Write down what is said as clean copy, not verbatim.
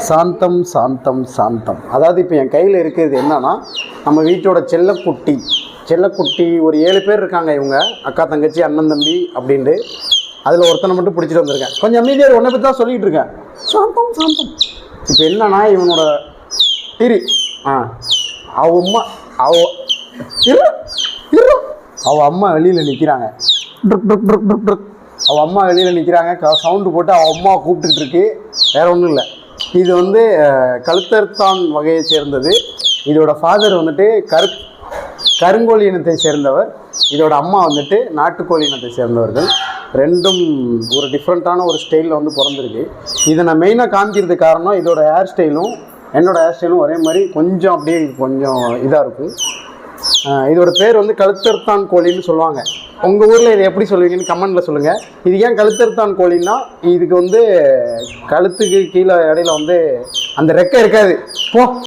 சாந்தம் சாந்தம் சாந்தம். அதாவது இப்போ என் கையில் இருக்கிறது என்னன்னா, நம்ம வீட்டோட செல்லக்குட்டி ஒரு 7 பேர் இருக்காங்க. இவங்க அக்கா தங்கச்சி அண்ணன் தம்பி அப்படின்ட்டு. அதில் ஒருத்தனை மட்டும் பிடிச்சிட்டு வந்திருக்கேன். கொஞ்சம் அமைதியாக ஒன்றை பற்றி தான் சொல்லிகிட்டு இருக்கேன். சாந்தம் சாந்தம். இப்போ என்னன்னா, இவனோட அவ அம்மா வெளியில் நிற்கிறாங்க. அவள் அம்மா வெளியில் நிற்கிறாங்க. சவுண்டு போட்டு அவள் அம்மா கூப்பிட்டுட்டு இருக்கு. வேற ஒன்றும் இல்லை. இது வந்து கழுத்தர்த்தான் வகையை சேர்ந்தது. இதோட ஃபாதர் வந்துட்டு கருங்கோழி இனத்தை சேர்ந்தவர். இதோட அம்மா வந்துட்டு நாட்டுக்கோழி இனத்தை சேர்ந்தவர்கள். ரெண்டும் ஒரு டிஃப்ரெண்ட்டான ஒரு ஸ்டைலில் வந்து பிறந்திருக்கு. இதை நான் மெயினாக காமிக்கிறதுக்கு காரணம், இதோட ஹேர் ஸ்டைலும் என்னோடய ஹேர் ஸ்டைலும் ஒரே மாதிரி கொஞ்சம் அப்படியே கொஞ்சம் இதாக இருக்கும். இதோட பேர் வந்து கழுத்தர்த்தான் கோழின்னு சொல்லுவாங்க. உங்கள் ஊரில் இதை எப்படி சொல்லுவீங்கன்னு கமெண்டில் சொல்லுங்கள். இது ஏன் கழுத்தர்த்தான் கோழின்னா, இதுக்கு வந்து கழுத்துக்கு கீழே இடையில வந்து அந்த ரெக்கை இருக்காது. போ